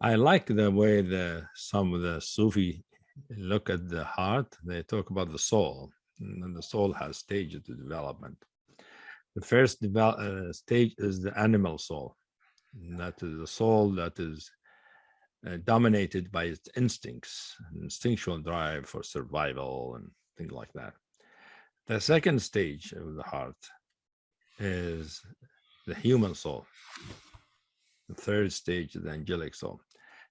I like the way some of the Sufi look at the heart. They talk about the soul, and the soul has stages of development. The first stage is the animal soul. And that is the soul that is dominated by its instincts, instinctual drive for survival and things like that. The second stage of the heart is the human soul. The third stage is the angelic soul.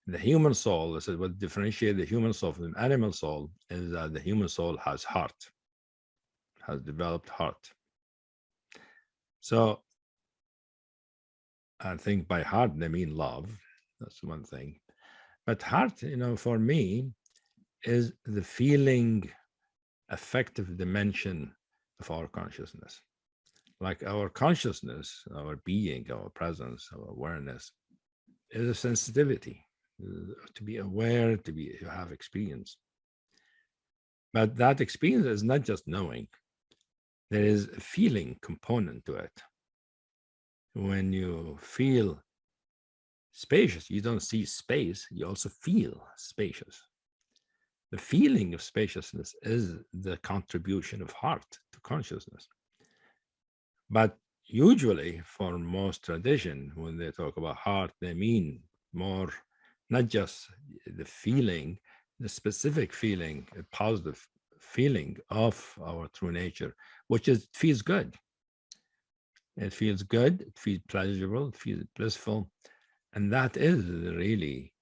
The human soul, this is what differentiates the human soul from the animal soul, is that the human soul has heart, has developed heart. So I think by heart they mean love. That's one thing. But heart, for me, is the feeling, affective dimension of our consciousness. Like our consciousness, our being, our presence, our awareness is a sensitivity to be aware, to have experience. But that experience is not just knowing. There is a feeling component to it. When you feel spacious, you don't see space, you also feel spacious. The feeling of spaciousness is the contribution of heart to consciousness. But usually, for most tradition, when they talk about heart, they mean more not just the feeling, the specific feeling, a positive feeling of our true nature, which is feels good. It feels good, it feels pleasurable, it feels blissful. And that is really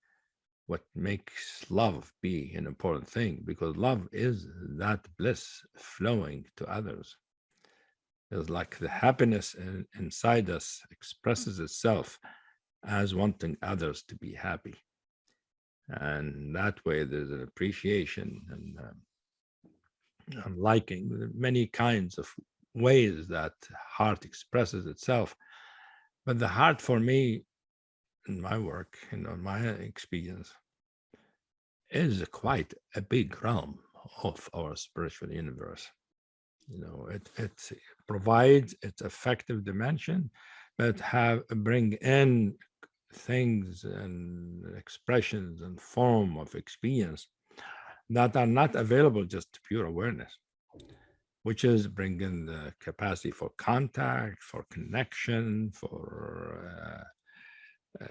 what makes love be an important thing, because love is that bliss flowing to others. It's like the happiness inside us expresses itself as wanting others to be happy. And that way there's an appreciation and liking, many kinds of ways that heart expresses itself. But the heart for me, in my work, my experience, is quite a big realm of our spiritual universe. It provides its effective dimension, but bring in things and expressions and form of experience that are not available just to pure awareness, which is bringing the capacity for contact, for connection, for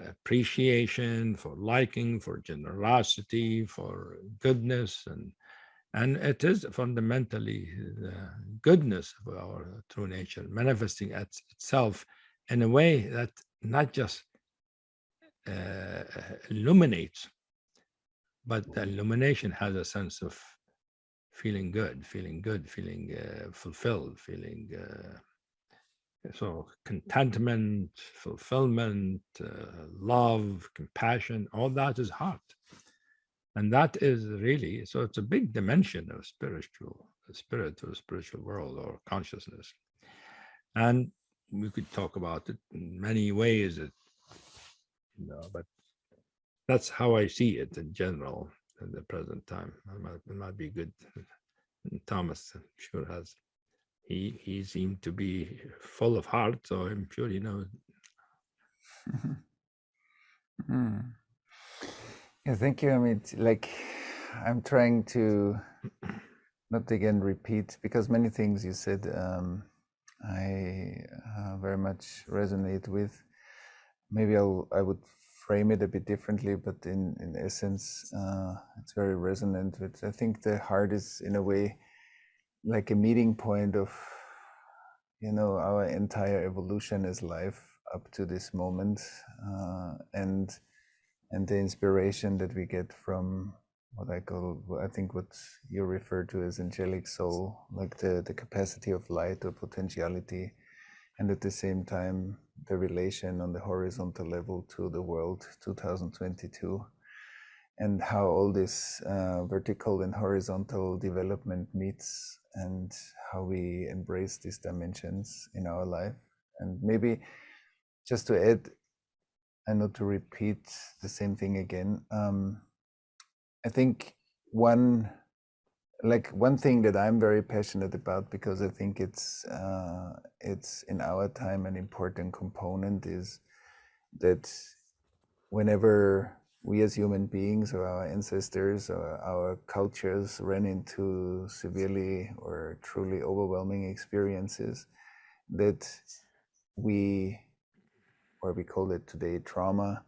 appreciation, for liking, for generosity, for goodness, and it is fundamentally the goodness of our true nature manifesting itself in a way that not just illuminates, but the illumination has a sense of feeling good, feeling fulfilled, feeling so contentment, fulfillment, love, compassion, all that is heart. And that is really, so it's a big dimension of spiritual world or consciousness. And we could talk about it in many ways, but that's how I see it in general in the present time. It might be good. Thomas, I'm sure, has. He seemed to be full of heart, so I'm sure he knows. Yeah, thank you. I mean, I'm trying to not again repeat, because many things you said I very much resonate with. Maybe I would frame it a bit differently, but in essence, it's very resonant with. I think the heart is in a way like a meeting point of our entire evolution as life up to this moment, and the inspiration that we get from I think what you refer to as angelic soul, like the capacity of light or potentiality, and at the same time the relation on the horizontal level to the world 2022, and how all this vertical and horizontal development meets, and how we embrace these dimensions in our life. And maybe just to add, and not to repeat the same thing again, I think one thing that I'm very passionate about, because I think it's in our time an important component, is that whenever we as human beings or our ancestors or our cultures ran into severely or truly overwhelming experiences that we call it today trauma,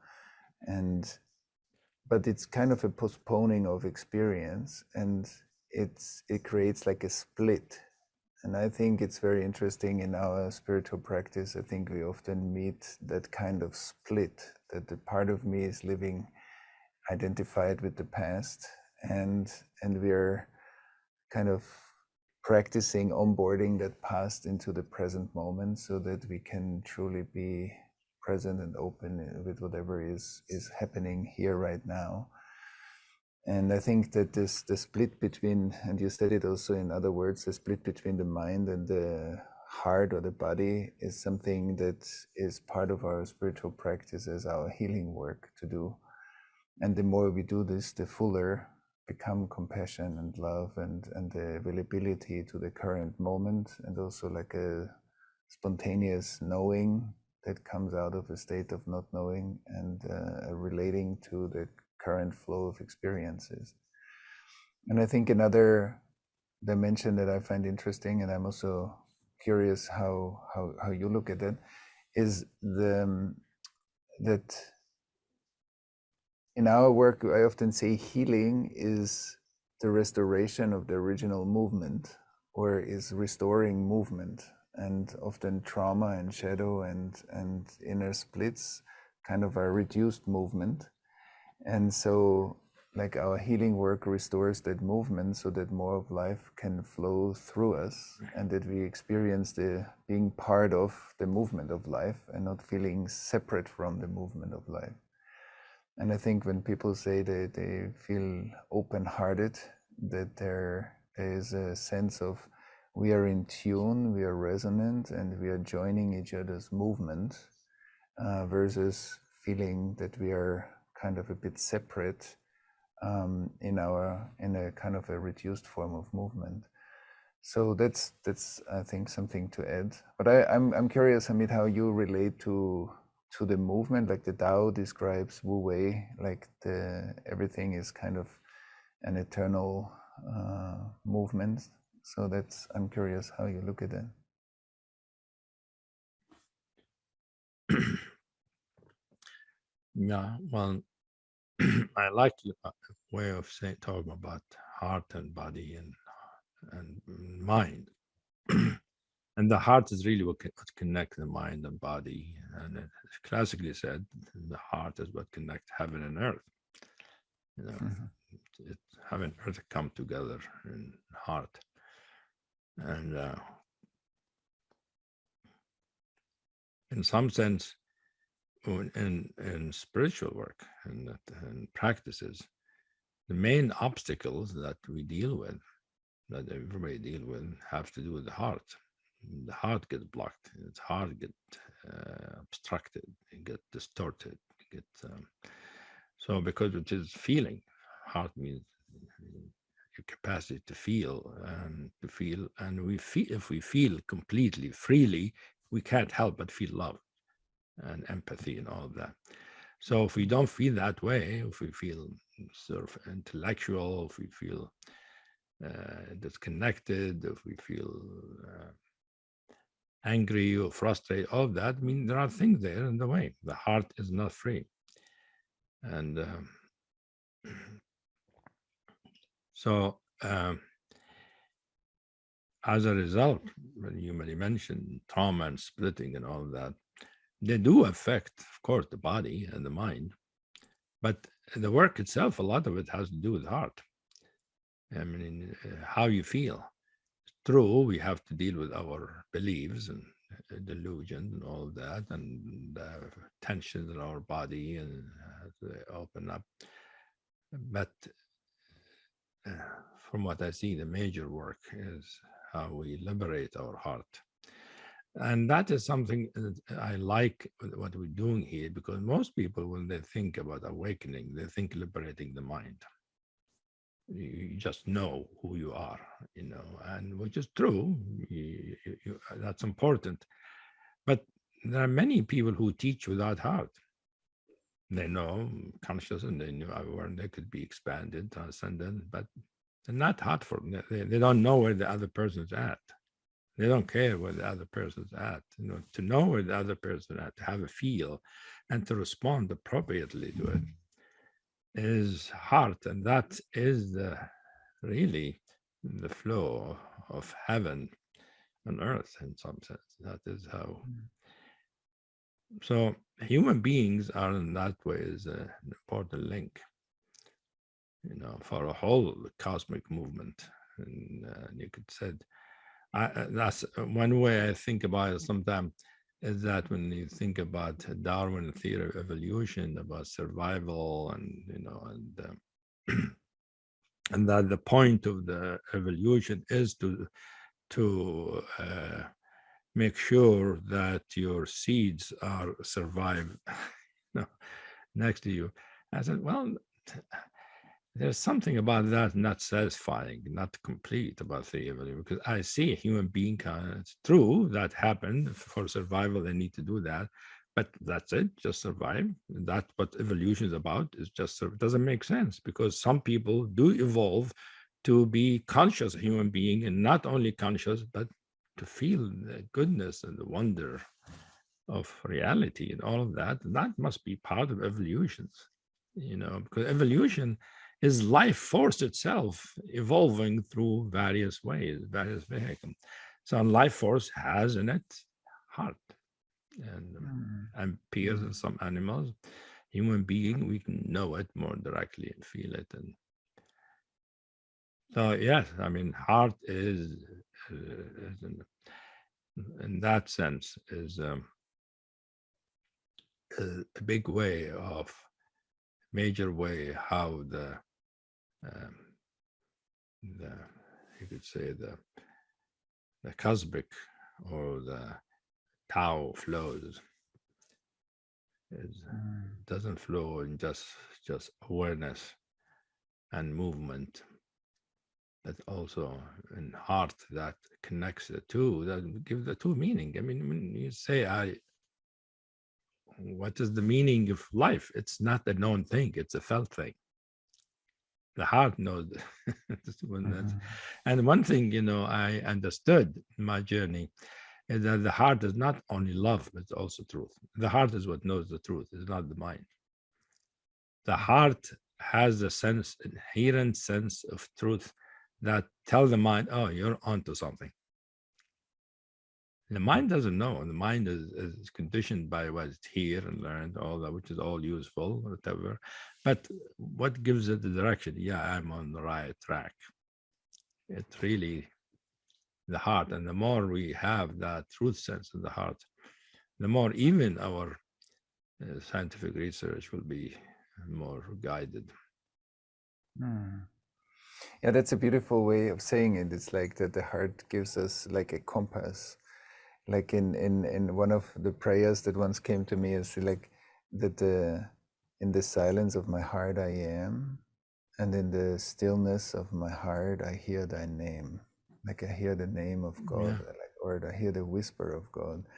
but it's kind of a postponing of experience, and it creates like a split. And I think it's very interesting in our spiritual practice. I think we often meet that kind of split, that the part of me is living identified with the past, and we're kind of practicing onboarding that past into the present moment so that we can truly be present and open with whatever is happening here right now. And I think that the split between, and you said it also in other words, the split between the mind and the heart or the body is something that is part of our spiritual practice as our healing work to do. And the more we do this, the fuller become compassion and love and the availability to the current moment, and also like a spontaneous knowing that comes out of a state of not knowing, and relating to the current flow of experiences. And I think another dimension that I find interesting, and I'm also curious how you look at it, is that in our work, I often say healing is the restoration of the original movement, or is restoring movement. And often trauma and shadow and inner splits kind of are reduced movement. And so like our healing work restores that movement so that more of life can flow through us, and that we experience the being part of the movement of life and not feeling separate from the movement of life. And I think when people say they feel open-hearted, that there is a sense of we are in tune, we are resonant, and we are joining each other's movement, versus feeling that we are kind of a bit separate in a kind of a reduced form of movement. So that's I think something to add. But I'm curious, Hamid, how you relate to the movement. Like the Tao describes Wu Wei, like everything is kind of an eternal movement. So I'm curious how you look at it. Yeah, well, I like your way of talking about heart and body and mind. And the heart is really what connects the mind and body. And it's classically said, the heart is what connects heaven and earth. You know, heaven and earth come together in heart. And in some sense, in spiritual work and practices, the main obstacles that we deal with, that everybody deal with, have to do with the heart. The heart gets blocked. Its heart gets obstructed. It gets distorted. It gets so because it is feeling. Heart means your capacity to feel, and we feel. If we feel completely freely, we can't help but feel love and empathy and all of that. So if we don't feel that way, if we feel sort of intellectual, if we feel disconnected, if we feel angry or frustrated, all of that, I mean, there are things there in the way. The heart is not free. And so as a result, when you mentioned trauma and splitting and all of that, they do affect, of course, the body and the mind. But the work itself, a lot of it has to do with the heart. I mean, how you feel. True, we have to deal with our beliefs and delusions and all of that, and tensions in our body, and they open up. But from what I see, the major work is how we liberate our heart. And that is something that I like what we're doing here, because most people, when they think about awakening, they think liberating the mind. You just know who you are, and which is true. That's important. But there are many people who teach without heart. They know conscious, and they knew where they could be expanded, transcended, but they're not hot for them. They don't know where the other person's at. They don't care where the other person's at. To know where the other person at, to have a feel, and to respond appropriately to it is hard, and that is really the flow of heaven on earth in some sense. That is how. So human beings are in that way is an important link, for a whole cosmic movement. And you could say, that's one way I think about it sometimes, is that when you think about Darwin theory of evolution, about survival, and and that the point of the evolution is to make sure that your seeds are survive next to you. I said, well, there's something about that not satisfying, not complete about the evolution, because I see a human being it's true that happened for survival. They need to do that, but that's it, just survive. That's what evolution is about. It doesn't make sense, because some people do evolve to be conscious human being, and not only conscious, but to feel the goodness and the wonder of reality and all of that. That must be part of evolution, because evolution is life force itself evolving through various ways, various vehicles. So life force has in it heart, and appears in some animals. Human being, we can know it more directly and feel it. And so, yes, I mean, heart is in that sense, is a big way of, major way how the you could say the cosmic or the Tao flows. It doesn't flow in just awareness and movement, but also in heart that connects the two, that gives the two meaning. I mean, when you say, what is the meaning of life? It's not a known thing, it's a felt thing. The heart knows. And one thing, I understood in my journey is that the heart is not only love, but it's also truth. The heart is what knows the truth, it's not the mind. The heart has a inherent sense of truth that tell the mind, oh, you're onto something. The mind doesn't know. The mind is conditioned by what's here and learned, all that, which is all useful, whatever. But what gives it the direction? Yeah, I'm on the right track. It's really the heart. And the more we have that truth sense in the heart, the more even our scientific research will be more guided. Yeah, that's a beautiful way of saying it. It's like that the heart gives us like a compass. Like in one of the prayers that once came to me is like that in the silence of my heart I am, and in the stillness of my heart I hear thy name. Like I hear the name of God, or I hear the whisper of God.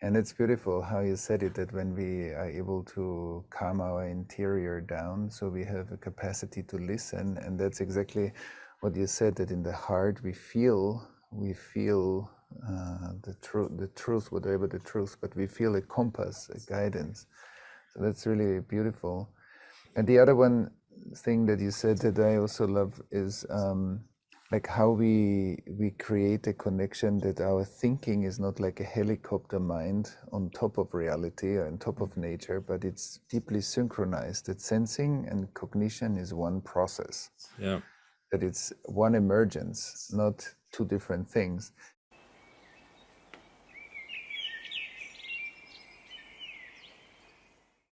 And it's beautiful how you said it, that when we are able to calm our interior down, so we have a capacity to listen. And that's exactly what you said, that in the heart we feel the truth, whatever the truth, but we feel a compass, a guidance. So that's really beautiful. And the other one thing that you said that I also love is like how we create a connection, that our thinking is not like a helicopter mind on top of reality or on top of nature, but it's deeply synchronized, that sensing and cognition is one process. Yeah. That it's one emergence, not two different things.